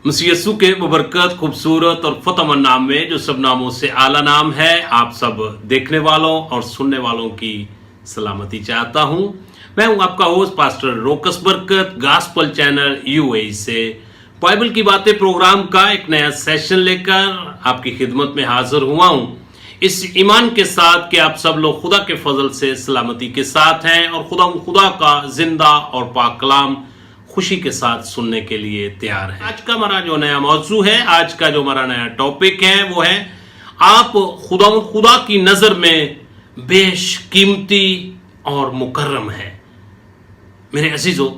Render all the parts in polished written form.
मसीह यस्सु के बबरकत खूबसूरत और फतहमंद नाम में जो सब नामों से आला नाम है, आप सब देखने वालों और सुनने वालों की सलामती चाहता हूं। मैं हूं आपका होस्ट पास्टर रोकस बरकत, गॉस्पल चैनल यूएई से बाइबल की बातें प्रोग्राम का एक नया सेशन लेकर आपकी खिदमत में हाजिर हुआ हूं, इस ईमान के साथ कि आप सब लोग खुदा के फजल से सलामती के साथ हैं और खुदा का जिंदा और पाक कलाम खुशी के साथ सुनने के लिए तैयार है। आज का हमारा जो नया मौजू है, आज का जो हमारा नया टॉपिक है वो है आप खुदा की नजर में बेशकीमती और मुकर्रम है। मेरे अजीजों,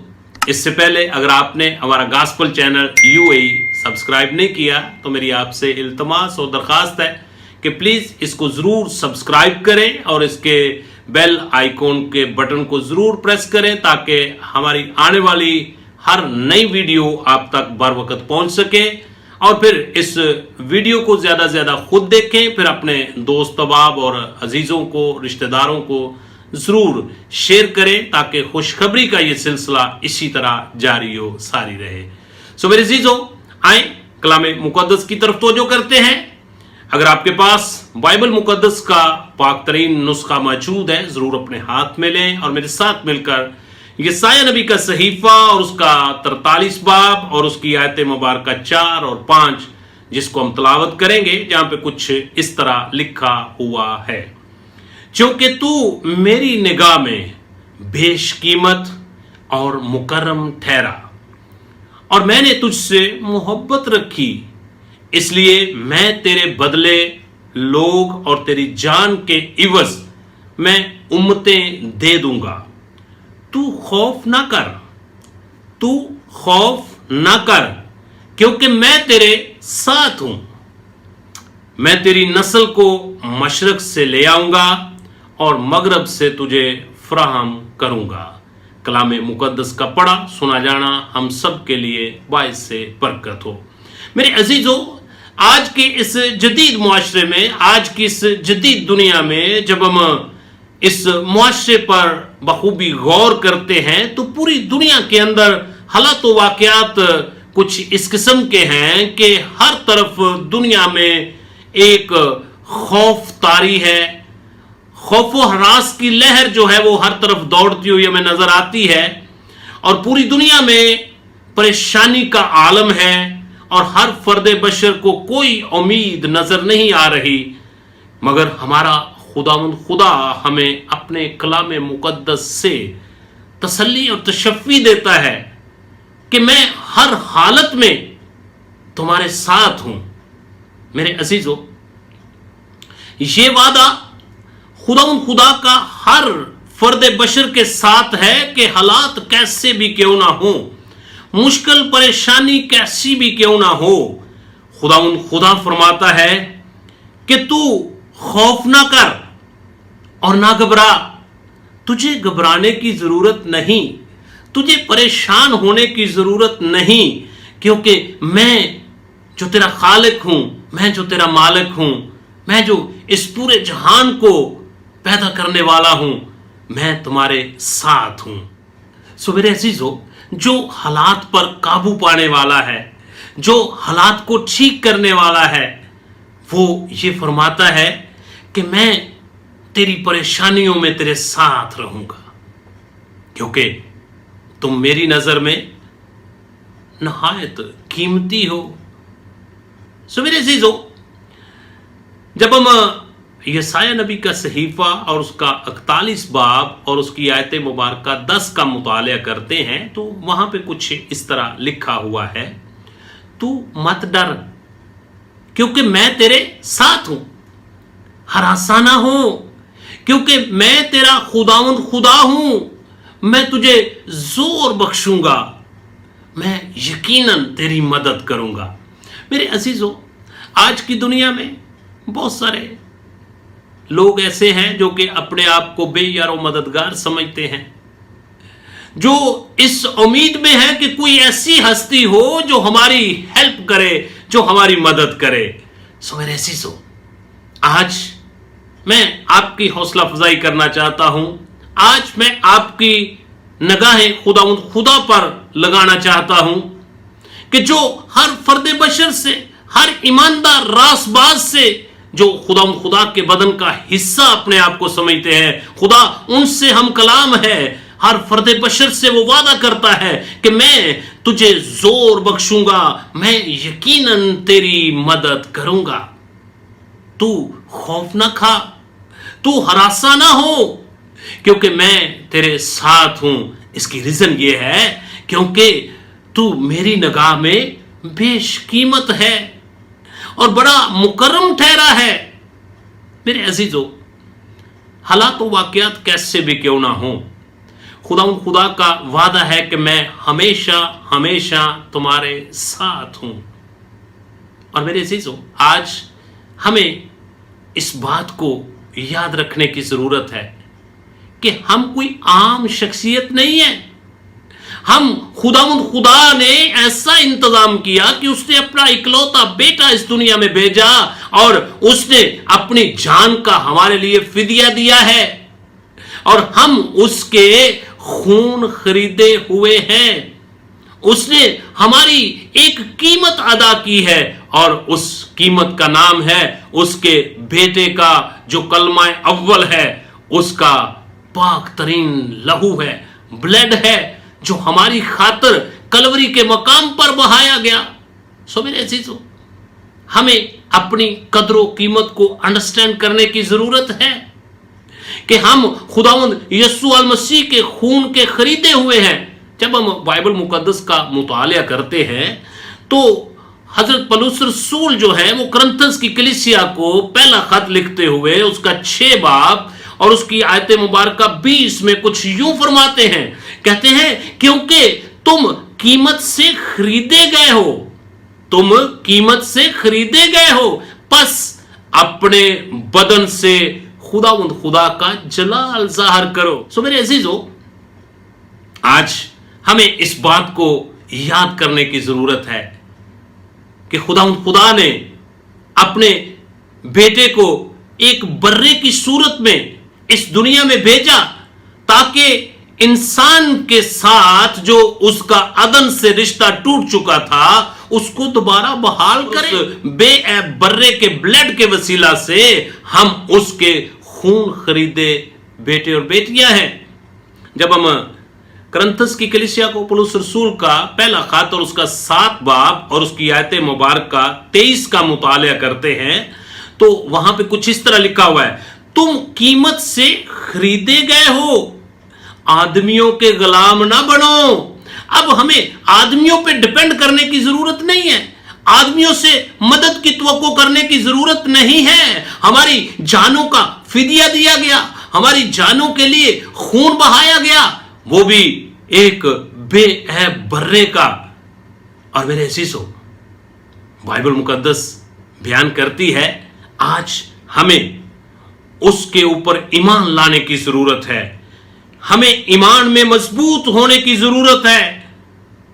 इससे पहले अगर आपने हमारा गॉस्पल चैनल यूएई सब्सक्राइब नहीं किया तो मेरी आपसे इल्तमास और दरखास्त है कि प्लीज इसको जरूर सब्सक्राइब करें और इसके बेल आइकॉन के बटन को जरूर प्रेस करें ताकि हमारी आने वाली हर नई वीडियो आप तक बर वक्त पहुंच सके। और फिर इस वीडियो को ज्यादा से ज्यादा खुद देखें, फिर अपने दोस्त अहबाब और अजीजों को, रिश्तेदारों को जरूर शेयर करें ताकि खुशखबरी का ये सिलसिला इसी तरह जारी हो सारी रहे। सो मेरे अजीजों, आए कलामे मुकद्दस की तरफ तवज्जो करते हैं। अगर आपके पास बाइबल मुकद्दस का पाक तरीन नुस्खा मौजूद है, जरूर अपने हाथ में लें और मेरे साथ मिलकर यसाया नबी का सहीफा और उसका 43 बाब और उसकी आयत मुबारक 4 और 5 जिसको हम तलावत करेंगे, जहां पे कुछ इस तरह लिखा हुआ है। क्योंकि तू मेरी निगाह में बेशकीमत और मुकर्रम ठहरा और मैंने तुझसे मोहब्बत रखी, इसलिए मैं तेरे बदले लोग और तेरी जान के इवज मैं उम्मतें दे दूंगा। तू खौफ ना कर, तू खौफ ना कर, क्योंकि मैं तेरे साथ हूं। मैं तेरी नस्ल को मशरक से ले आऊंगा और मगरब से तुझे फराहम करूंगा। कलामे मुकद्दस का पढ़ा सुना जाना हम सब के लिए बाइस से बरकत हो। मेरे अजीजों, आज के इस जदीद मुआशरे में, आज की इस जदीद दुनिया में जब हम इस मुआशरे पर बखूबी गौर करते हैं तो पूरी दुनिया के अंदर हालात व वाक़यात कुछ इस किस्म के हैं कि हर तरफ दुनिया में एक खौफ तारी है, खौफो हरास की लहर जो है वो हर तरफ दौड़ती हुई हमें नजर आती है और पूरी दुनिया में परेशानी का आलम है और हर फर्द बशर को कोई उम्मीद नजर नहीं आ रही। मगर हमारा खुदा हमें अपने कलाम मुकद्दस से तसल्ली और तशफ़ी देता है कि मैं हर हालत में तुम्हारे साथ हूं। मेरे अजीजों, ये वादा खुदा का हर फर्द बशर के साथ है कि हालात कैसे भी क्यों ना हो, मुश्किल परेशानी कैसी भी क्यों ना हो, खुदा फरमाता है कि तू खौफ ना कर और ना घबरा। तुझे घबराने की जरूरत नहीं, तुझे परेशान होने की जरूरत नहीं, क्योंकि मैं जो तेरा खालिक हूं, मैं जो तेरा मालिक हूं, मैं जो इस पूरे जहान को पैदा करने वाला हूं, मैं तुम्हारे साथ हूं। सो मेरे अजीजों, जो हालात पर काबू पाने वाला है, जो हालात को ठीक करने वाला है, वो ये फरमाता है कि मैं तेरी परेशानियों में तेरे साथ रहूंगा, क्योंकि तुम मेरी नजर में नहायत कीमती हो। सो मेरे अजीजों, जब हम यसाया नबी का सहीफा और उसका 41 बाब और उसकी आयत मुबारक 10 का मुताला करते हैं तो वहां पे कुछ इस तरह लिखा हुआ है, तू मत डर क्योंकि मैं तेरे साथ हूं, हरासा ना हो क्योंकि मैं तेरा खुदा हूं, मैं तुझे जोर बख्शूंगा, मैं यकीनन तेरी मदद करूंगा। मेरे अजीजों, आज की दुनिया में बहुत सारे लोग ऐसे हैं जो कि अपने आप को बेयारो मददगार समझते हैं, जो इस उम्मीद में है कि कोई ऐसी हस्ती हो जो हमारी हेल्प करे, जो हमारी मदद करे। सो मेरे अजीजों, आज मैं आपकी हौसला अफजाई करना चाहता हूं, आज मैं आपकी निगाहें खुदा पर लगाना चाहता हूं कि जो हर फर्द बशर से, हर ईमानदार रासबाज से जो खुदा के बदन का हिस्सा अपने आप को समझते हैं, खुदा उनसे हम कलाम है। हर फर्द बशर से वो वादा करता है कि मैं तुझे जोर बख्शूंगा, मैं यकीनन तेरी मदद करूंगा। तू खौफ ना खा, तू हरासा ना हो, क्योंकि मैं तेरे साथ हूं। इसकी रीजन ये है क्योंकि तू मेरी निगाह में बेशकीमत है और बड़ा मुकर्रम ठहरा है। मेरे अजीजों, हालात व वाकयात कैसे भी क्यों ना हो, खुदा का वादा है कि मैं हमेशा हमेशा तुम्हारे साथ हूं। और मेरे अजीजों, आज हमें इस बात को याद रखने की जरूरत है कि हम कोई आम शख्सियत नहीं है। हम खुदा ने ऐसा इंतजाम किया कि उसने अपना इकलौता बेटा इस दुनिया में भेजा और उसने अपनी जान का हमारे लिए फिदिया दिया है और हम उसके खून खरीदे हुए हैं। उसने हमारी एक कीमत अदा की है और उस कीमत का नाम है उसके बेटे का जो कलमा अव्वल है, उसका पाक तरीन लहू है, ब्लड है, जो हमारी खातिर कलवरी के मकाम पर बहाया गया। सो मेरे अजीजों, हमें अपनी कदर कीमत को अंडरस्टैंड करने की जरूरत है कि हम खुदावंद यीशु अल मसीह के खून के खरीदे हुए हैं। जब हम बाइबल मुकद्दस का मुतालिया करते हैं तो हजरत पौलुस रसूल जो है वो करंथस की कलीसिया को पहला खत लिखते हुए उसका 6 बाब और उसकी आयत मुबारक 20 में कुछ यूं फरमाते हैं, कहते हैं क्योंकि तुम कीमत से खरीदे गए हो, तुम कीमत से खरीदे गए हो, बस अपने बदन से खुदा का जलाल जाहिर करो। सो मेरे अजीजों, आज हमें इस बात को याद करने की जरूरत है कि खुदा ने अपने बेटे को एक बर्रे की सूरत में इस दुनिया में भेजा ताकि इंसान के साथ जो उसका अदन से रिश्ता टूट चुका था उसको दोबारा बहाल करे। बेऐब बर्रे के ब्लड के वसीला से हम उसके खून खरीदे बेटे और बेटियां हैं। जब हम करंथस की कलीसिया को पौलुस रसूल का पहला खत और उसका 7 बाब और उसकी आयत मुबारक का 23 का मुतालिया करते हैं तो वहां पे कुछ इस तरह लिखा हुआ है, तुम कीमत से खरीदे गए हो, आदमियों के गुलाम ना बनो। अब हमें आदमियों पे डिपेंड करने की जरूरत नहीं है, आदमियों से मदद की तवक्को करने की जरूरत नहीं है। हमारी जानों का फिदिया दिया गया, हमारी जानों के लिए खून बहाया गया, वो भी एक बेऐब बर्रे का। और मेरे अजीजों, बाइबल मुकद्दस बयान करती है आज हमें उसके ऊपर ईमान लाने की जरूरत है, हमें ईमान में मजबूत होने की जरूरत है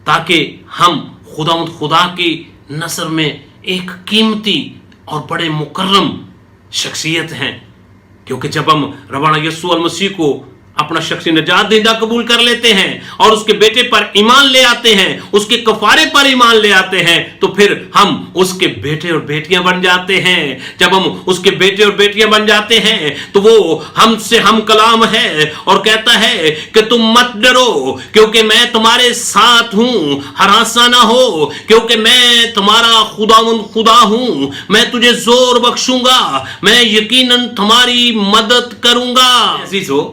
ताकि हम खुदा की नजर में एक कीमती और बड़े मुकर्रम शख्सियत हैं। क्योंकि जब हम रवाना यीशु अल मसीह को अपना शख्सी निजात देदा कबूल कर लेते हैं और उसके बेटे पर ईमान ले आते हैं, उसके कफारे पर ईमान ले आते हैं, तो फिर हम उसके बेटे और बेटियां बन जाते हैं। जब हम उसके बेटे और बेटियां बन जाते हैं तो वो हमसे हम कलाम है और कहता है कि तुम मत डरो क्योंकि मैं तुम्हारे साथ हूं, हरासा ना हो क्योंकि मैं तुम्हारा खुदा हूं, मैं तुझे जोर बख्शूंगा, मैं यकीनन तुम्हारी मदद करूंगा। अजीजों,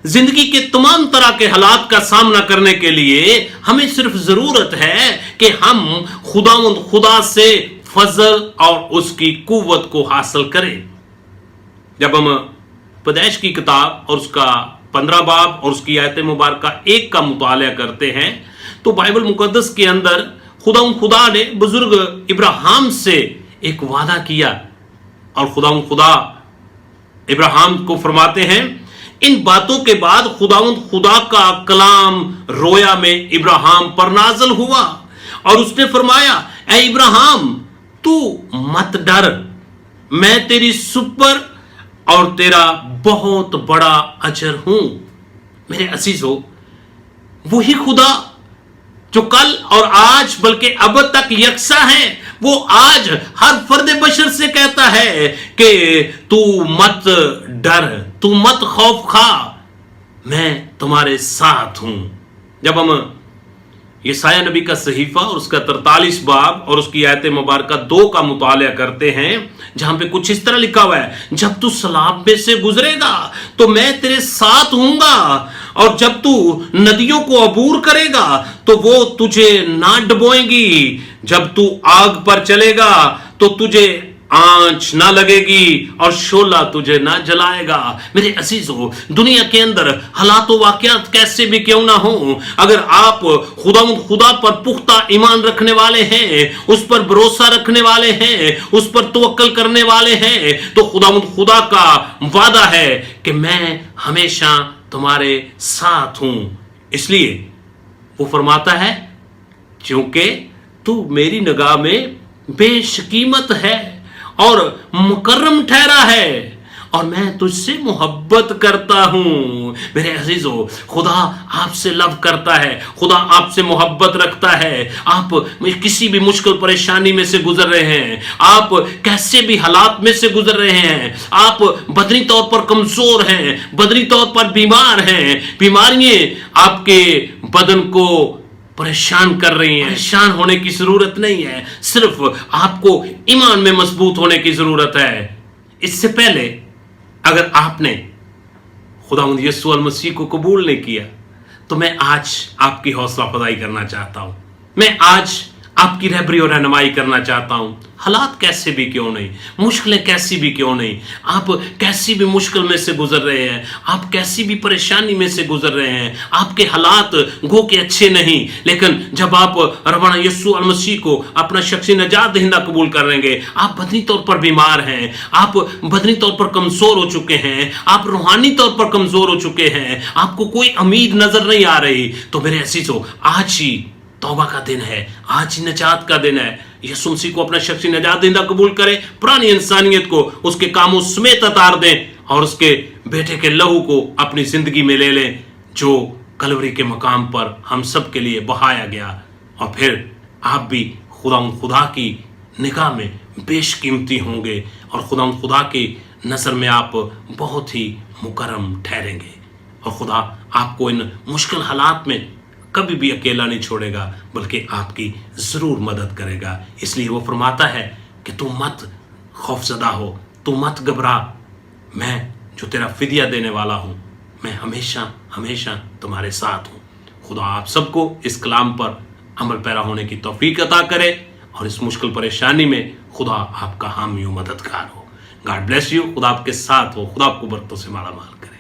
जिंदगी के तमाम तरह के हालात का सामना करने के लिए हमें सिर्फ जरूरत है कि हम खुदा से फजल और उसकी कुव्वत को हासिल करें। जब हम पैदाइश की किताब और उसका 15 बाब और उसकी आयत मुबारक 1 का मुतालिया करते हैं तो बाइबल मुकद्दस के अंदर खुदा ने बुजुर्ग इब्राहिम से एक वादा किया और खुदा इब्राहिम को फरमाते हैं, इन बातों के बाद खुदा का कलाम रोया में इब्राहिम पर नाज़िल हुआ और उसने फरमाया, ऐ इब्राहिम तू मत डर, मैं तेरी सुपर और तेरा बहुत बड़ा अजर हूं। मेरे अजीजों, वही खुदा جو کل اور آج بلکہ اب تک یکساں ہے، وہ آج ہر فرد بشر سے کہتا ہے کہ تو مت ڈر، تو مت خوف کھا، میں تمہارے ساتھ ہوں۔ جب ہم یسایہ نبی کا صحیفہ اور اس کا 43 باب اور اس کی آیت مبارکہ 2 کا مطالعہ کرتے ہیں، جہاں پہ کچھ اس طرح لکھا ہوا ہے، جب تو سیلاب میں سے گزرے گا تو میں تیرے ساتھ ہوں گا، اور جب تو ندیوں کو عبور کرے گا تو وہ تجھے نہ ڈبوئیں گی، جب تو آگ پر چلے گا تو تجھے آنچ نہ لگے گی اور شعلہ تجھے نہ جلائے گا۔ میرے عزیزو، دنیا کے اندر حالات و واقعات کیسے بھی کیوں نہ ہوں، اگر آپ خدا پر پختہ ایمان رکھنے والے ہیں، اس پر بھروسہ رکھنے والے ہیں، اس پر توکل کرنے والے ہیں، تو خدا کا وعدہ ہے کہ میں ہمیشہ تمہارے ساتھ ہوں۔ اس لیے وہ فرماتا ہے، کیونکہ تو میری نگاہ میں بیش قیمت ہے اور مکرم ٹھہرا ہے، اور میں تجھ سے محبت کرتا ہوں۔ میرے عزیزو، خدا آپ سے لو کرتا ہے، خدا آپ سے محبت رکھتا ہے۔ آپ کسی بھی مشکل پریشانی میں سے گزر رہے ہیں، آپ کیسے بھی حالات میں سے گزر رہے ہیں، آپ بدنی طور پر کمزور ہیں، بدنی طور پر بیمار ہیں، بیماریاں آپ کے بدن کو پریشان کر رہی ہیں، پریشان ہونے کی ضرورت نہیں ہے، صرف آپ کو ایمان میں مضبوط ہونے کی ضرورت ہے۔ اس سے پہلے اگر آپ نے خداوند یسوع المسیح کو قبول نہیں کیا تو میں آج آپ کی حوصلہ افزائی کرنا چاہتا ہوں، میں آج آپ کی رہبری اور رہنمائی کرنا چاہتا ہوں۔ حالات کیسے بھی کیوں نہیں، مشکلیں کیسی بھی کیوں نہیں، آپ کیسی بھی مشکل میں سے گزر رہے ہیں، آپ کیسی بھی پریشانی میں سے گزر رہے ہیں، آپ کے حالات گو کے اچھے نہیں، لیکن جب آپ ربنا یسوع المسیح کو اپنا شخصی نجات دہندہ قبول کر لیں گے، آپ بدنی طور پر بیمار ہیں، آپ بدنی طور پر کمزور ہو چکے ہیں، آپ روحانی طور پر کمزور ہو چکے ہیں، آپ کو کوئی امید نظر نہیں آ رہی، تو میرے عزیزو، آج ہی توبہ کا دن ہے، آج ہی نجات کا دن ہے۔ یسوع مسیح کو اپنا شخصی نجات دہندہ قبول کریں، پرانی انسانیت کو اس کے کاموں سمیت اتار دیں، اور اس کے بیٹے کے لہو کو اپنی زندگی میں لے لیں، جو کلوری کے مقام پر ہم سب کے لیے بہایا گیا، اور پھر آپ بھی خدا کی نگاہ میں بیش قیمتی ہوں گے، اور خدا کی نظر میں آپ بہت ہی مکرم ٹھہریں گے، اور خدا آپ کو ان مشکل حالات میں کبھی بھی اکیلا نہیں چھوڑے گا، بلکہ آپ کی ضرور مدد کرے گا۔ اس لیے وہ فرماتا ہے کہ تو مت خوف زدہ ہو، تو مت گھبرا، میں جو تیرا فدیہ دینے والا ہوں، میں ہمیشہ تمہارے ساتھ ہوں۔ خدا آپ سب کو اس کلام پر عمل پیرا ہونے کی توفیق عطا کرے، اور اس مشکل پریشانی میں خدا آپ کا حامی و مددگار ہو۔ گاڈ بلیس یو، خدا آپ کے ساتھ ہو، خدا آپ کو برکتوں سے مالا مال کرے۔